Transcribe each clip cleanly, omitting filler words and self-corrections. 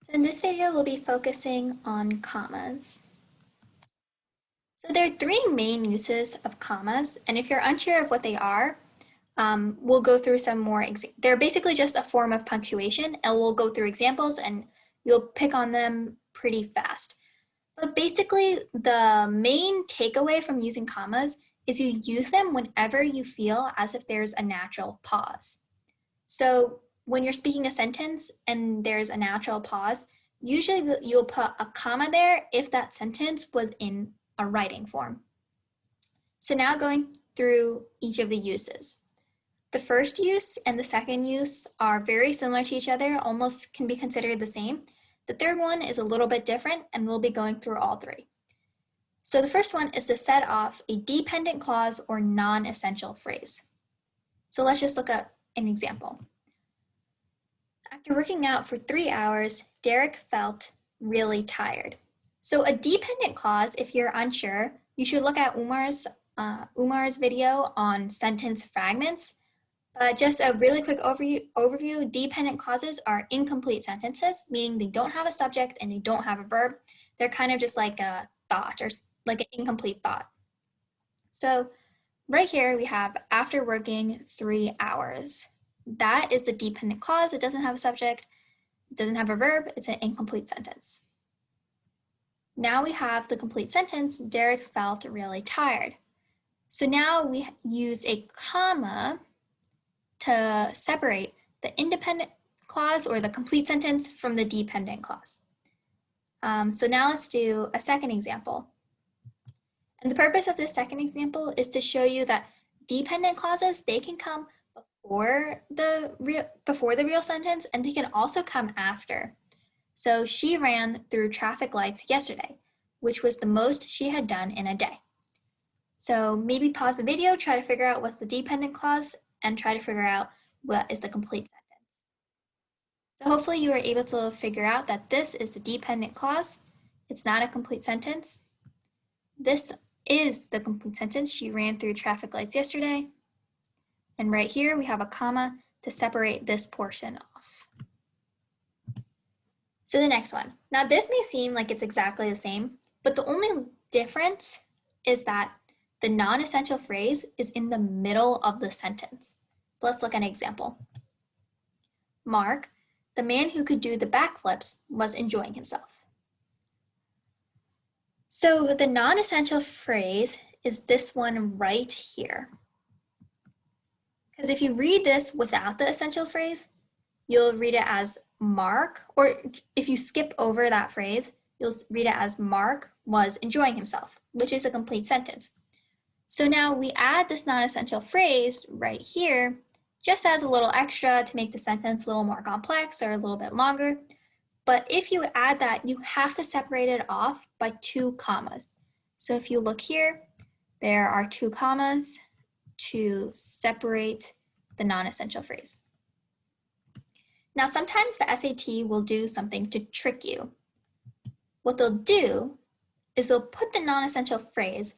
So in this video, we'll be focusing on commas. So there are three main uses of commas, and if you're unsure of what they are, we'll go through some more. They're basically just a form of punctuation, and we'll go through examples, and you'll pick on them pretty fast. But basically, the main takeaway from using commas is you use them whenever you feel as if there's a natural pause. So when you're speaking a sentence and there's a natural pause, usually you'll put a comma there if that sentence was in a writing form. So now going through each of the uses. The first use and the second use are very similar to each other, almost can be considered the same. The third one is a little bit different, and we'll be going through all three. So the first one is to set off a dependent clause or non-essential phrase. So let's just look at an example. After working out for 3 hours, Derek felt really tired. So a dependent clause, if you're unsure, you should look at Umar's video on sentence fragments. But just a really quick overview, dependent clauses are incomplete sentences, meaning they don't have a subject and they don't have a verb. They're kind of just like a thought or like an incomplete thought. So right here we have after working 3 hours. That is the dependent clause. It doesn't have a subject, it doesn't have a verb, it's an incomplete sentence. Now we have the complete sentence, Derek felt really tired. So now we use a comma to separate the independent clause or the complete sentence from the dependent clause. So now let's do a second example. And the purpose of this second example is to show you that dependent clauses, they can come before the real sentence, and they can also come after. So she ran through traffic lights yesterday, which was the most she had done in a day. So maybe pause the video, try to figure out what's the dependent clause, and try to figure out what is the complete sentence. So hopefully you were able to figure out that this is the dependent clause. It's not a complete sentence. This is the complete sentence. She ran through traffic lights yesterday. And right here we have a comma to separate this portion off. So the next one. Now this may seem like it's exactly the same, but the only difference is that the non-essential phrase is in the middle of the sentence. So let's look at an example. Mark, the man who could do the backflips, was enjoying himself. So the non-essential phrase is this one right here. Because if you read this without the essential phrase, you'll read it as Mark, or if you skip over that phrase, you'll read it as Mark was enjoying himself, which is a complete sentence. So now we add this non-essential phrase right here, just as a little extra to make the sentence a little more complex or a little bit longer. But if you add that, you have to separate it off by 2 commas. So if you look here, there are 2 commas to separate the non-essential phrase. Now, sometimes the SAT will do something to trick you. What they'll do is they'll put the non-essential phrase,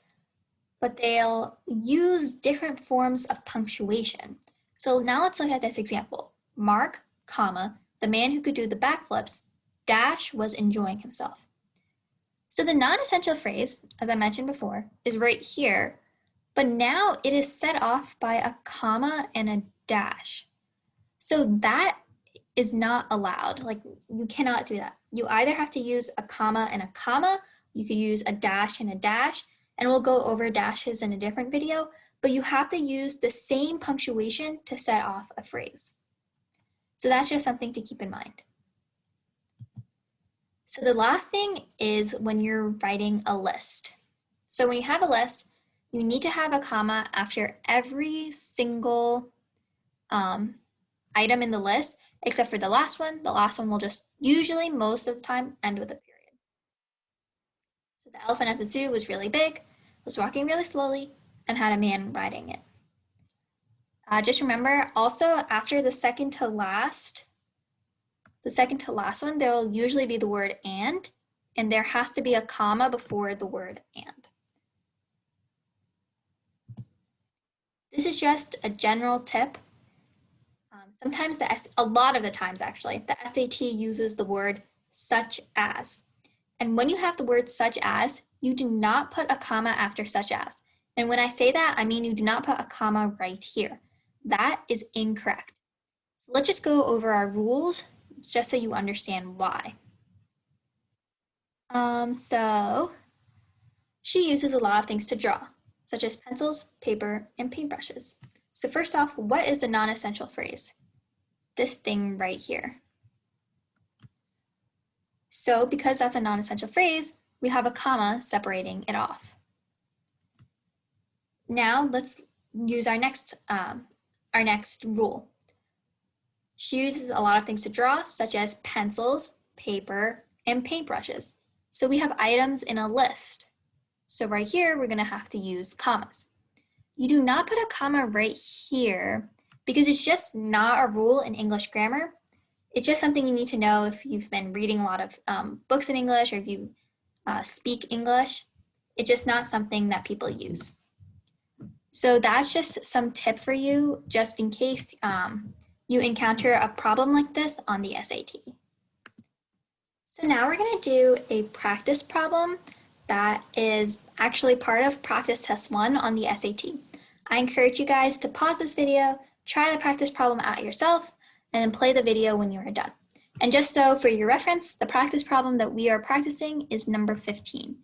but they'll use different forms of punctuation. So now let's look at this example. Mark, comma, the man who could do the backflips, dash, was enjoying himself. So the non-essential phrase, as I mentioned before, is right here, but now it is set off by a comma and a dash. So that is not allowed. Like, you cannot do that. You either have to use a comma and a comma, you could use a dash and a dash, and we'll go over dashes in a different video, but you have to use the same punctuation to set off a phrase. So that's just something to keep in mind. So the last thing is when you're writing a list. So when you have a list, you need to have a comma after every single item in the list, except for the last one. The last one will just usually, most of the time, end with a period. So the elephant at the zoo was really big, was walking really slowly, and had a man riding it. Just remember, also after the second to last one, there will usually be the word and there has to be a comma before the word and. This is just a general tip. Sometimes a lot of the times actually, the SAT uses the word such as. And when you have the word such as, you do not put a comma after such as. And when I say that, I mean you do not put a comma right here. That is incorrect. So let's just go over our rules just so you understand why. So she uses a lot of things to draw, such as pencils, paper, and paintbrushes. So first off, what is the non-essential phrase? This thing right here. So because that's a non-essential phrase, we have a comma separating it off. Now let's use our next rule. She uses a lot of things to draw, such as pencils, paper, and paintbrushes. So we have items in a list. So right here, we're going to have to use commas. You do not put a comma right here because it's just not a rule in English grammar. It's just something you need to know if you've been reading a lot of books in English or if you speak English. It's just not something that people use. So that's just some tip for you, just in case you encounter a problem like this on the SAT. So now we're going to do a practice problem that is actually part of practice test 1 on the SAT. I encourage you guys to pause this video, try the practice problem out yourself, and then play the video when you are done. And just so for your reference, the practice problem that we are practicing is number 15.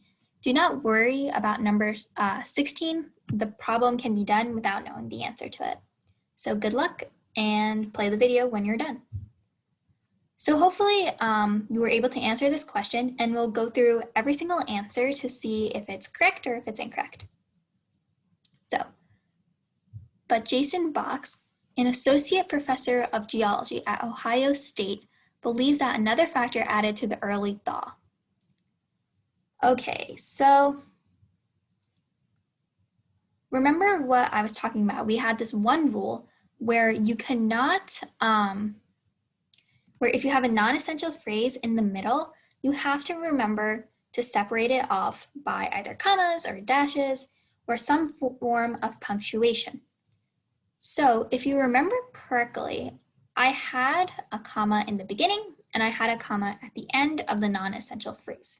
Do not worry about number 16. The problem can be done without knowing the answer to it. So good luck and play the video when you're done. So hopefully you were able to answer this question, and we'll go through every single answer to see if it's correct or if it's incorrect. So, but Jason Box, an associate professor of geology at Ohio State, believes that another factor added to the early thaw. Okay, so remember what I was talking about. We had this one rule where you cannot, where if you have a non-essential phrase in the middle, you have to remember to separate it off by either commas or dashes or some form of punctuation. So if you remember correctly, I had a comma in the beginning and I had a comma at the end of the non-essential phrase.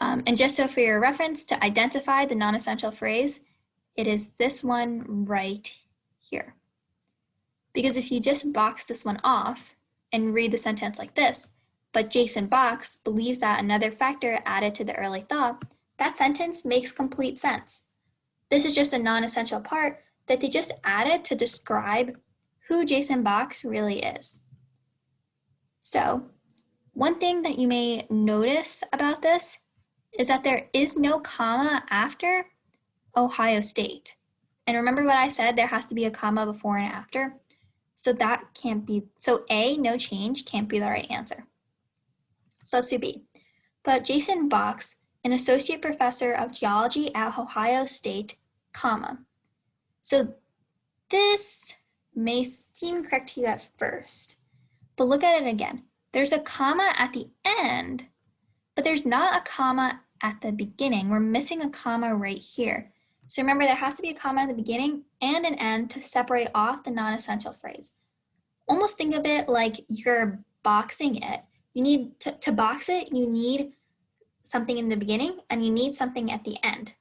And just so for your reference, to identify the non-essential phrase, it is this one right here. Because if you just box this one off and read the sentence like this, but Jason Box believes that another factor added to the early thaw, that sentence makes complete sense. This is just a non-essential part that they just added to describe who Jason Box really is. So, one thing that you may notice about this is that there is no comma after Ohio State. And remember what I said, there has to be a comma before and after. So that can't be, so A, no change, can't be the right answer. So let's do B. But Jason Box, an associate professor of geology at Ohio State, comma. So this may seem correct to you at first, but look at it again. There's a comma at the end, but there's not a comma at the beginning. We're missing a comma right here. So remember, there has to be a comma at the beginning and an end to separate off the non-essential phrase. Almost think of it like you're boxing it. You need to box it, you need something in the beginning and you need something at the end,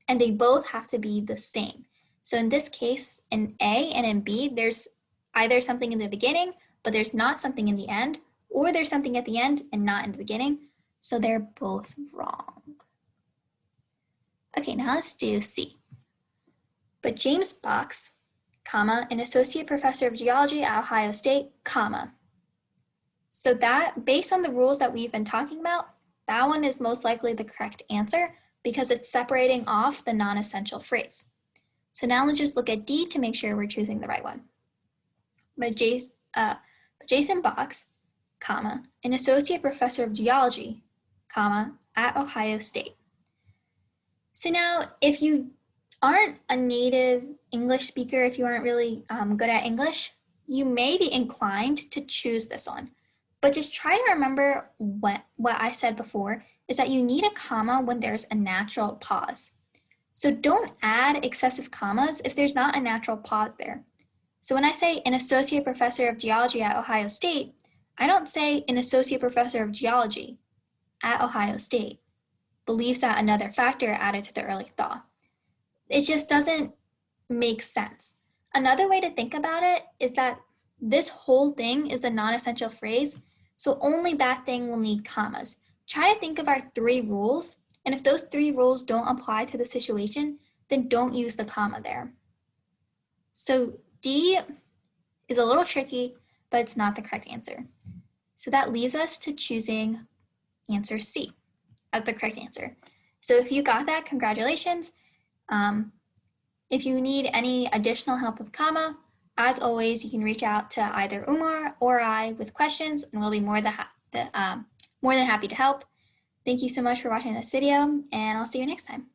and they both have to be the same. So in this case, in A and in B, there's either something in the beginning, but there's not something in the end, or there's something at the end and not in the beginning. So they're both wrong. Okay, now let's do C. But James Box, comma, an associate professor of geology at Ohio State, comma. So that, based on the rules that we've been talking about, that one is most likely the correct answer because it's separating off the non-essential phrase. So now let's just look at D to make sure we're choosing the right one. But Jason Box, comma, an associate professor of geology, comma, at Ohio State. So now, if you aren't a native English speaker, if you aren't really good at English, you may be inclined to choose this one. But just try to remember what I said before, is that you need a comma when there's a natural pause. So don't add excessive commas if there's not a natural pause there. So when I say an associate professor of geology at Ohio State, I don't say an associate professor of geology at Ohio State believes that another factor added to the early thaw. It just doesn't make sense. Another way to think about it is that this whole thing is a non-essential phrase, so only that thing will need commas. Try to think of our 3 rules, and if those 3 rules don't apply to the situation, then don't use the comma there. So D is a little tricky, but it's not the correct answer. So that leaves us to choosing answer C as the correct answer. So if you got that, congratulations. If you need any additional help with comma, as always, you can reach out to either Umar or I with questions, and we'll be more than happy to help. Thank you so much for watching this video, and I'll see you next time.